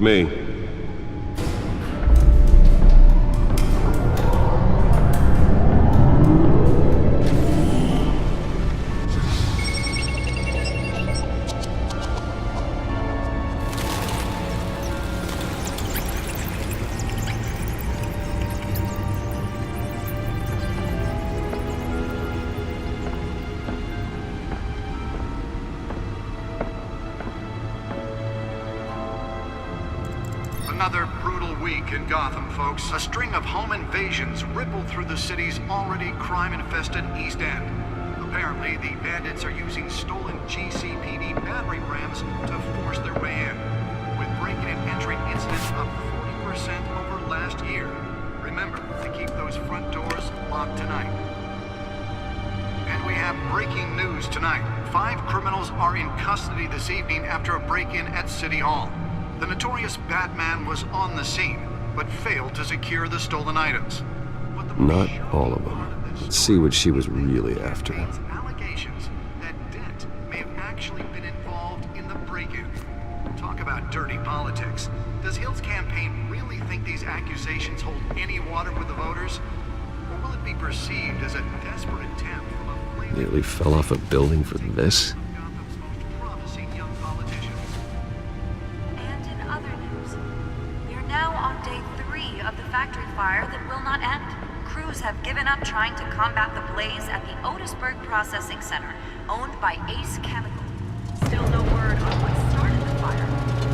me. Another brutal week in Gotham, folks. A string of home invasions rippled through the city's already crime-infested East End. Apparently, the bandits are using stolen GCPD battering rams to force their way in, with break-in and entry incidents up 40% over last year. Remember to keep those front doors locked tonight. And we have breaking news tonight. 5 criminals are in custody this evening after a break-in at City Hall. The notorious Batman was on the scene, but failed to secure the stolen items. Not all of them. Let's see what she was really after. Allegations that Dent may have actually been involved in the break-in. Talk about dirty politics. Does Hill's campaign really think these accusations hold any water with the voters? Or will it be perceived as a desperate attempt from a flaming... Nearly fell off a building for this? Fire that will not end. Crews have given up trying to combat the blaze at the Otisburg Processing Center, owned by Ace Chemical. Still no word on what started the fire.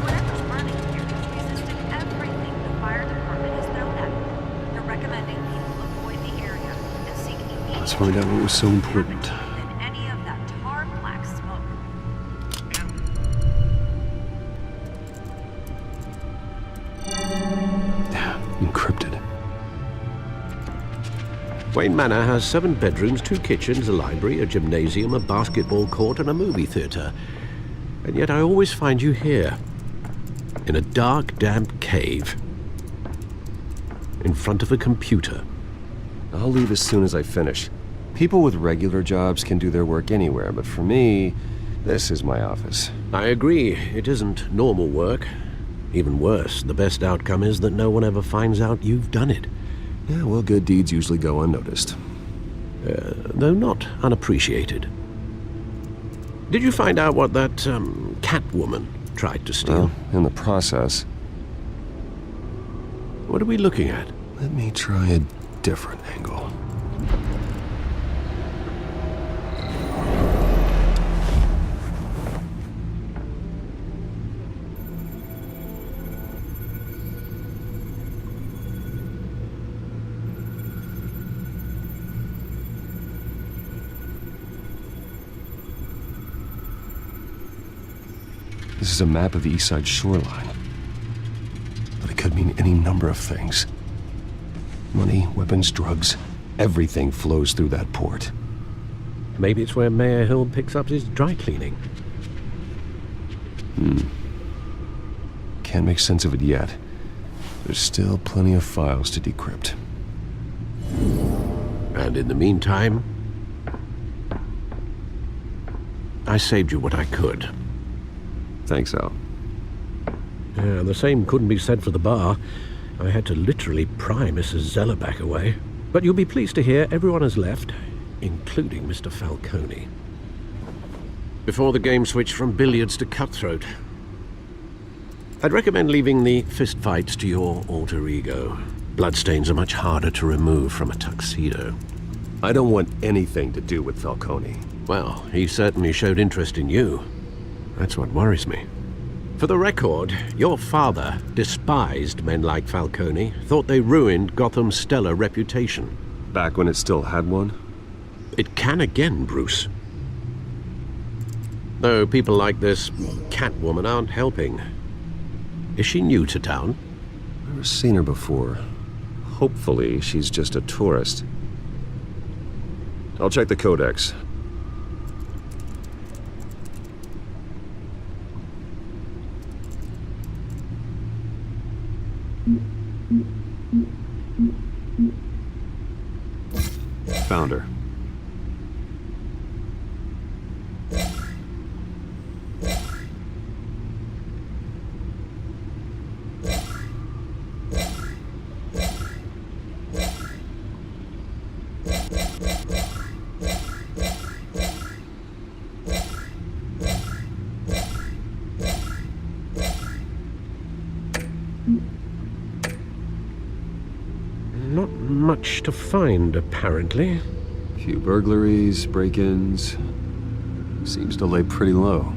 Whatever's burning here is resisting everything the fire department has thrown at it. They're recommending people avoid the area and seek immediate... Let's find out what was so important. ...than any of that tar black smoke. Encrypted. Wayne Manor has 7 bedrooms, 2 kitchens, a library, a gymnasium, a basketball court, and a movie theater. And yet I always find you here, in a dark, damp cave, in front of a computer. I'll leave as soon as I finish. People with regular jobs can do their work anywhere, but for me, this is my office. I agree, it isn't normal work. Even worse, the best outcome is that no one ever finds out you've done it. Yeah, well, good deeds usually go unnoticed. Though not unappreciated. Did you find out what that, Catwoman tried to steal? Well, in the process. What are we looking at? Let me try a different angle. This is a map of the East Side shoreline. But it could mean any number of things. Money, weapons, drugs, everything flows through that port. Maybe it's where Mayor Hill picks up his dry cleaning. Can't make sense of it yet. There's still plenty of files to decrypt. And in the meantime, I saved you what I could. Thanks, Al. Yeah, the same couldn't be said for the bar. I had to literally pry Mrs. Zeller back away. But you'll be pleased to hear everyone has left, including Mr. Falcone. Before the game switched from billiards to cutthroat. I'd recommend leaving the fistfights to your alter ego. Bloodstains are much harder to remove from a tuxedo. I don't want anything to do with Falcone. Well, he certainly showed interest in you. That's what worries me. For the record, your father despised men like Falcone, thought they ruined Gotham's stellar reputation. Back when it still had one? It can again, Bruce. Though people like this Catwoman aren't helping. Is she new to town? Never seen her before. Hopefully, she's just a tourist. I'll check the codex. Found her. Not much to find, apparently. Few burglaries, break-ins. Seems to lay pretty low.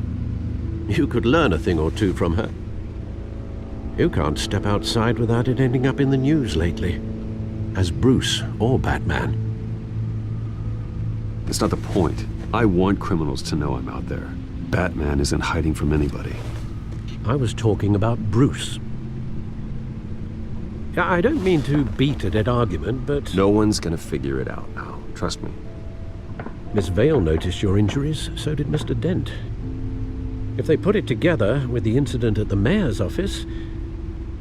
You could learn a thing or two from her. You can't step outside without it ending up in the news lately. As Bruce or Batman. That's not the point. I want criminals to know I'm out there. Batman isn't hiding from anybody. I was talking about Bruce. I don't mean to beat a dead argument, but... No one's gonna figure it out now. Trust me. Miss Vale noticed your injuries, so did Mr. Dent. If they put it together with the incident at the mayor's office,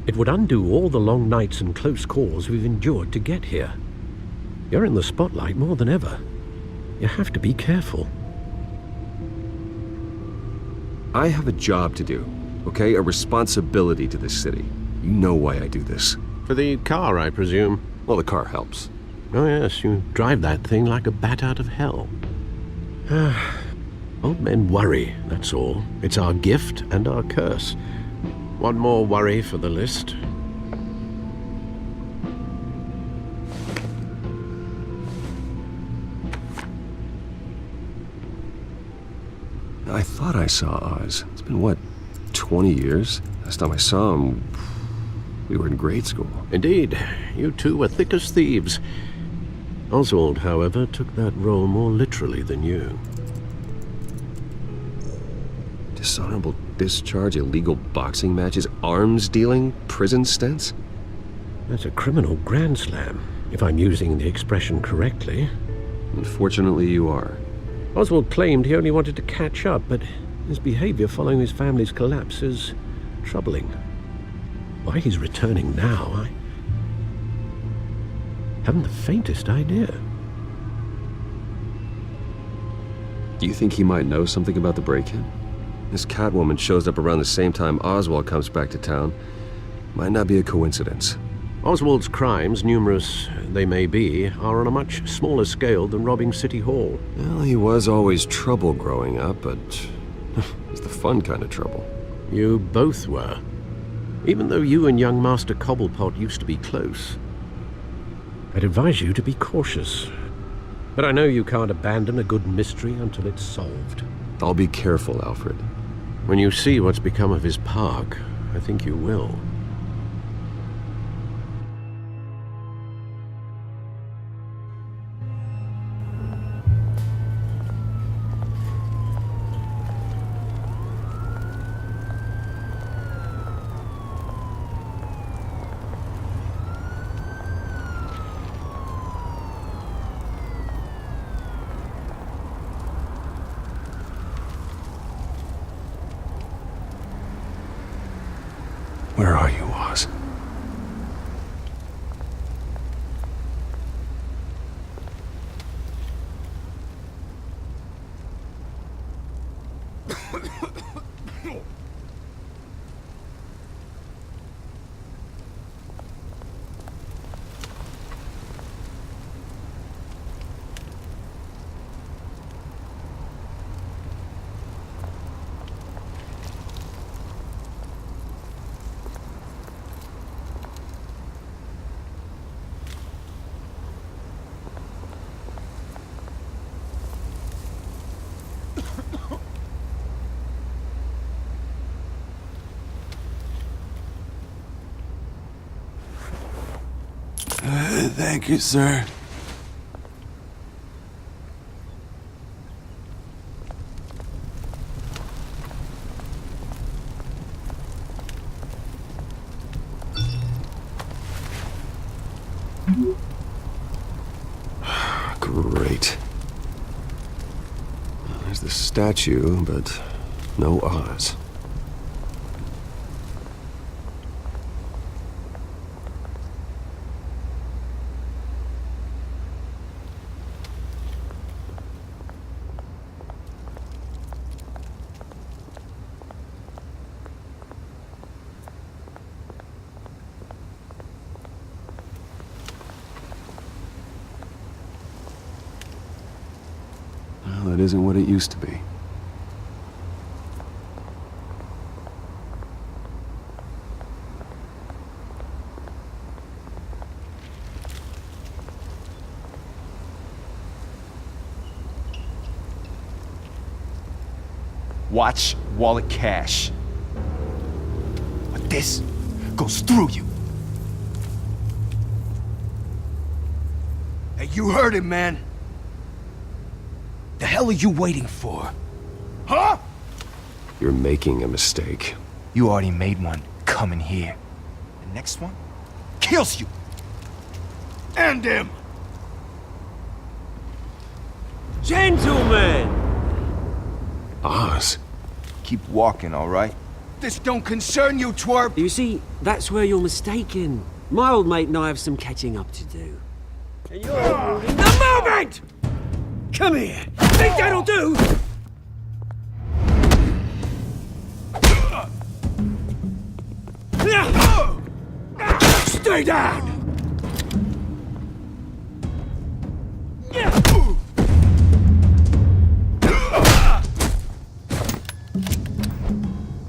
it would undo all the long nights and close calls we've endured to get here. You're in the spotlight more than ever. You have to be careful. I have a job to do, okay? A responsibility to this city. You know why I do this. For the car, I presume. Well, the car helps. Oh yes, you drive that thing like a bat out of hell. Old men worry, that's all. It's our gift and our curse. One more worry for the list. I thought I saw Oz. It's been, what, 20 years? Last time I saw him, we were in grade school. Indeed, you two were thick as thieves. Oswald, however, took that role more literally than you. Dishonorable discharge, illegal boxing matches, arms dealing, prison stints? That's a criminal grand slam, if I'm using the expression correctly. Unfortunately, you are. Oswald claimed he only wanted to catch up, but his behavior following his family's collapse is troubling. Why he's returning now, I haven't the faintest idea. Do you think he might know something about the break-in? This Catwoman shows up around the same time Oswald comes back to town. Might not be a coincidence. Oswald's crimes, numerous they may be, are on a much smaller scale than robbing City Hall. Well, he was always trouble growing up, but it's the fun kind of trouble. You both were. Even though you and young Master Cobblepot used to be close. I'd advise you to be cautious. But I know you can't abandon a good mystery until it's solved. I'll be careful, Alfred. When you see what's become of his park, I think you will. Where are you, Oz? Thank you, sir. Great. There's the statue, but no Oz. Well, it isn't what it used to be. watch, wallet, cash. But this goes through you. Hey, you heard him, man. The hell are you waiting for? Huh? You're making a mistake. You already made one coming here. The next one kills you. And him! Gentlemen! Oz. Keep walking, all right? This don't concern you, twerp! You see, that's where you're mistaken. My old mate and I have some catching up to do. And you're overruling the moment! Come here! Think that'll do? Stay down!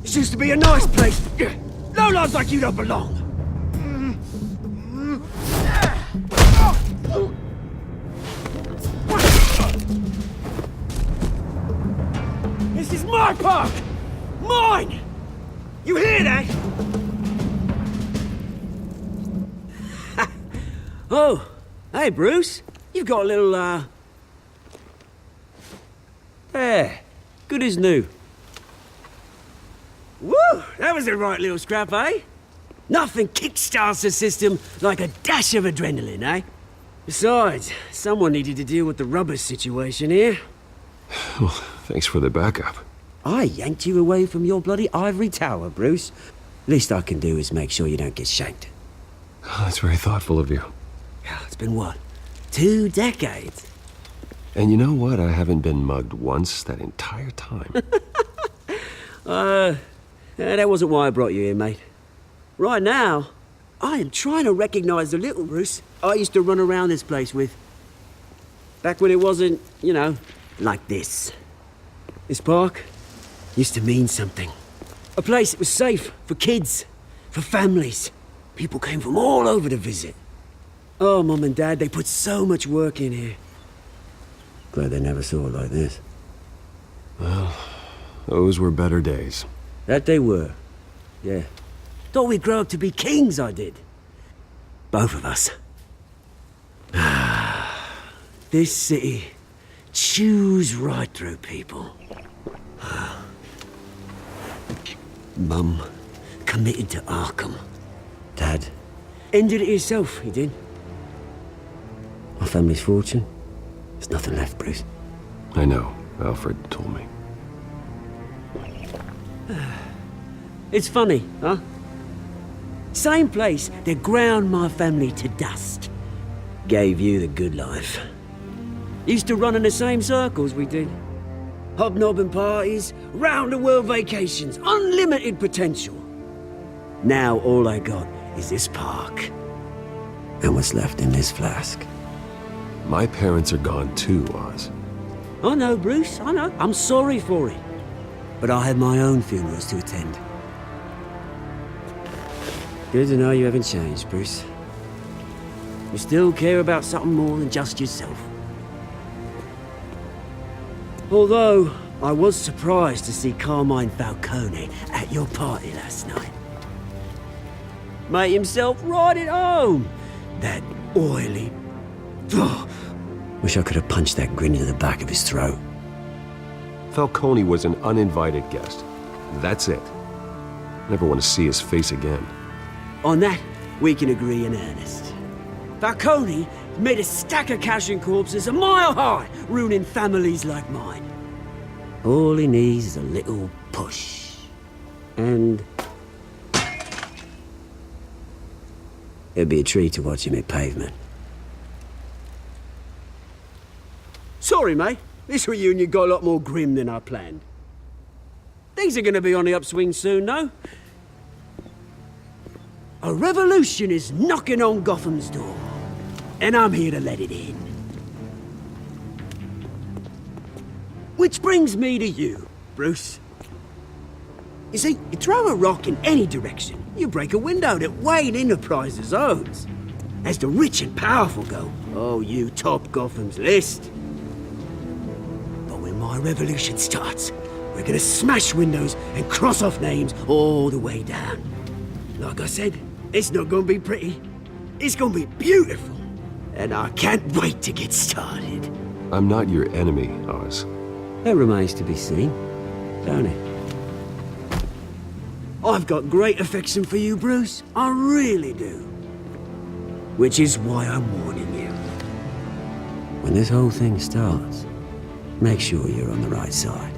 This used to be a nice place. Lowlifes like you don't belong. This is my park! Mine! You hear that? Oh, hey Bruce. You've got a little, There. Good as new. Woo! That was a right little scrap, eh? Nothing kickstarts the system like a dash of adrenaline, eh? Besides, someone needed to deal with the rubber situation here. Well, thanks for the backup. I yanked you away from your bloody ivory tower, Bruce. Least I can do is make sure you don't get shanked. Oh, that's very thoughtful of you. It's been what? 2 decades? And you know what? I haven't been mugged once that entire time. That wasn't why I brought you here, mate. Right now, I am trying to recognize the little Bruce I used to run around this place with. Back when it wasn't, you know, like this. This park used to mean something. A place that was safe for kids, for families. People came from all over to visit. Oh, Mum and Dad, they put so much work in here. Glad they never saw it like this. Well, those were better days. That they were. Yeah. Thought we'd grow up to be kings, I did. Both of us. This city chews right through people. Mum committed to Arkham. Dad ended it himself, he did. My family's fortune. There's nothing left, Bruce. I know. Alfred told me. It's funny, huh? Same place that ground my family to dust. Gave you the good life. Used to run in the same circles we did. Hobnobbing parties, round-the-world vacations, unlimited potential. Now all I got is this park. And what's left in this flask. My parents are gone too, Oz. I know, Bruce, I know. I'm sorry for it. But I have my own funerals to attend. Good to know you haven't changed, Bruce. You still care about something more than just yourself. Although, I was surprised to see Carmine Falcone at your party last night. Made himself right at home. That oily... Oh, wish I could have punched that grin into the back of his throat. Falcone was an uninvited guest. That's it. Never want to see his face again. On that, we can agree in earnest. Falcone made a stack of cash and corpses a mile high, ruining families like mine. All he needs is a little push. And... it'd be a treat to watch him hit pavement. Sorry, mate. This reunion got a lot more grim than I planned. Things are gonna be on the upswing soon, no? A revolution is knocking on Gotham's door. And I'm here to let it in. Which brings me to you, Bruce. You see, you throw a rock in any direction, you break a window that Wayne Enterprises owns. As the rich and powerful go, oh, you top Gotham's list. But when my revolution starts, We're gonna smash windows and cross off names all the way down. Like I said, it's not gonna be pretty. It's gonna be beautiful. And I can't wait to get started. I'm not your enemy, Oz. That remains to be seen, don't it? I've got great affection for you, Bruce. I really do. Which is why I'm warning you. When this whole thing starts, make sure you're on the right side.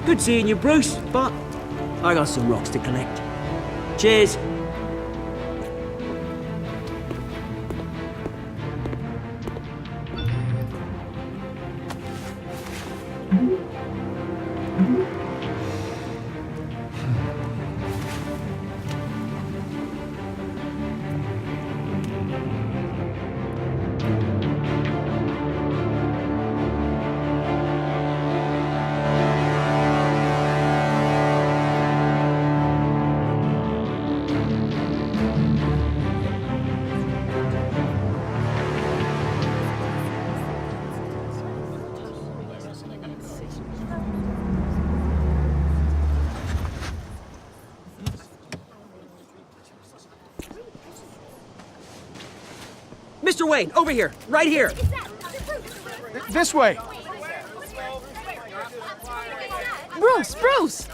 Good seeing you, Bruce, but I got some rocks to collect. Cheers. Mr. Wayne, over here, right here. This way. Bruce!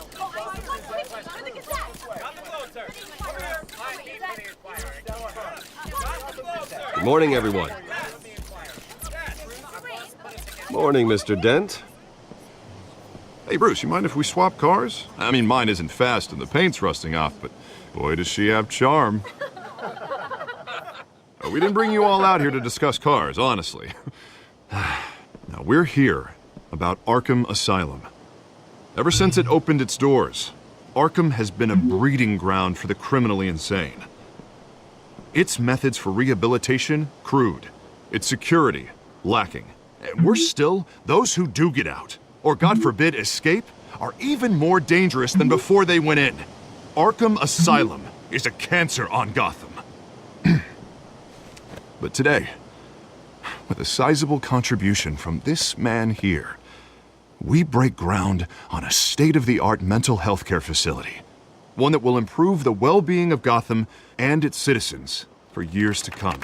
Good morning, everyone. Morning, Mr. Dent. Hey, Bruce, you mind if we swap cars? I mean, mine isn't fast and the paint's rusting off, but boy, does she have charm. We didn't bring you all out here to discuss cars, honestly. Now, we're here about Arkham Asylum. Ever since it opened its doors, Arkham has been a breeding ground for the criminally insane. Its methods for rehabilitation, crude. Its security, lacking. And worse still, those who do get out, or God forbid escape, are even more dangerous than before they went in. Arkham Asylum is a cancer on Gotham. But today, with a sizable contribution from this man here, we break ground on a state-of-the-art mental health care facility. One that will improve the well-being of Gotham and its citizens for years to come.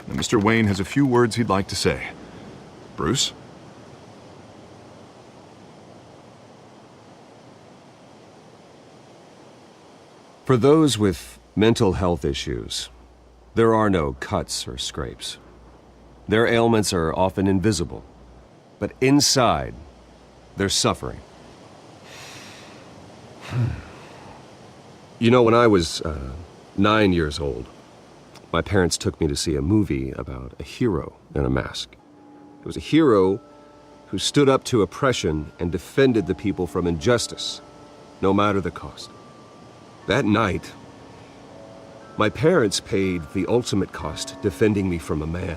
Now, Mr. Wayne has a few words he'd like to say. Bruce? For those with mental health issues, there are no cuts or scrapes. Their ailments are often invisible, but inside, they're suffering. You know, when I was 9 years old, my parents took me to see a movie about a hero in a mask. It was a hero who stood up to oppression and defended the people from injustice, no matter the cost. That night, my parents paid the ultimate cost defending me from a man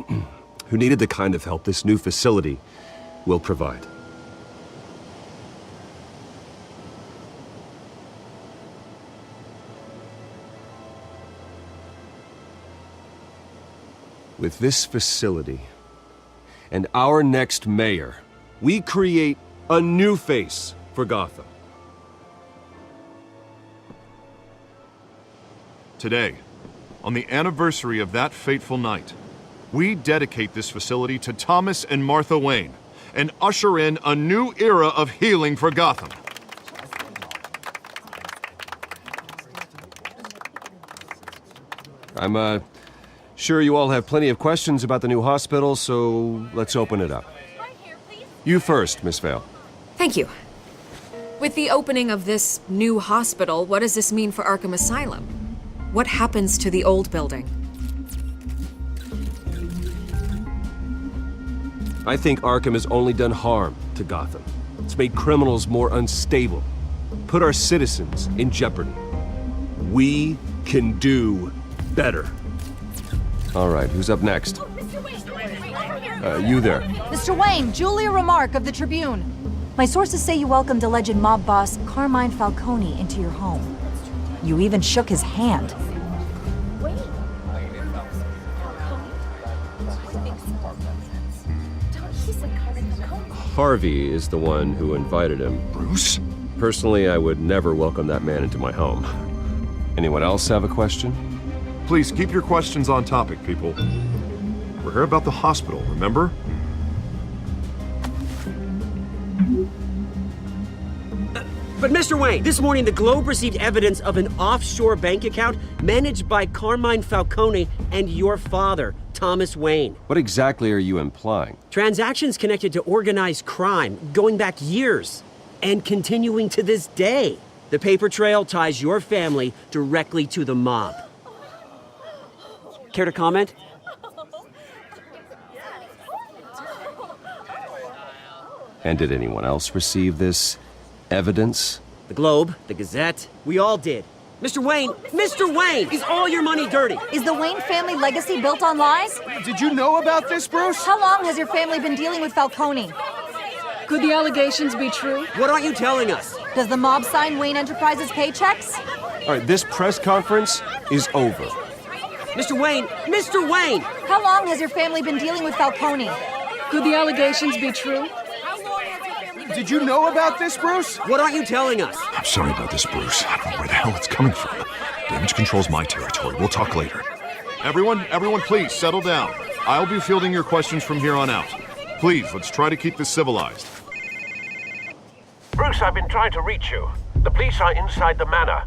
who needed the kind of help this new facility will provide. With this facility and our next mayor, we create a new face for Gotham. Today, on the anniversary of that fateful night, we dedicate this facility to Thomas and Martha Wayne and usher in a new era of healing for Gotham. I'm sure you all have plenty of questions about the new hospital, so let's open it up. You first, Miss Vale. Thank you. With the opening of this new hospital, what does this mean for Arkham Asylum? What happens to the old building? I think Arkham has only done harm to Gotham. It's made criminals more unstable, put our citizens in jeopardy. We can do better. All right, who's up next? You there. Mr. Wayne, Julia Remark of the Tribune. My sources say you welcomed alleged mob boss Carmine Falcone into your home. You even shook his hand. Harvey is the one who invited him. Bruce? Personally, I would never welcome that man into my home. Anyone else have a question? Please keep your questions on topic, people. We're here about the hospital, remember? But Mr. Wayne, this morning the Globe received evidence of an offshore bank account managed by Carmine Falcone and your father, Thomas Wayne. What exactly are you implying? Transactions connected to organized crime going back years and continuing to this day. The paper trail ties your family directly to the mob. Care to comment? And did anyone else receive this evidence? The Globe, the Gazette, we all did. Mr. Wayne, is all your money dirty? Is the Wayne family legacy built on lies? Did you know about this, Bruce? How long has your family been dealing with Falcone? Could the allegations be true? What aren't you telling us? Does the mob sign Wayne Enterprises paychecks? All right, this press conference is over. Mr. Wayne! How long has your family been dealing with Falcone? Could the allegations be true? Did you know about this, Bruce? What aren't you telling us? I'm sorry about this, Bruce. I don't know where the hell it's coming from. Damage control's my territory. We'll talk later. Everyone, please, settle down. I'll be fielding your questions from here on out. Please, let's try to keep this civilized. Bruce, I've been trying to reach you. The police are inside the manor.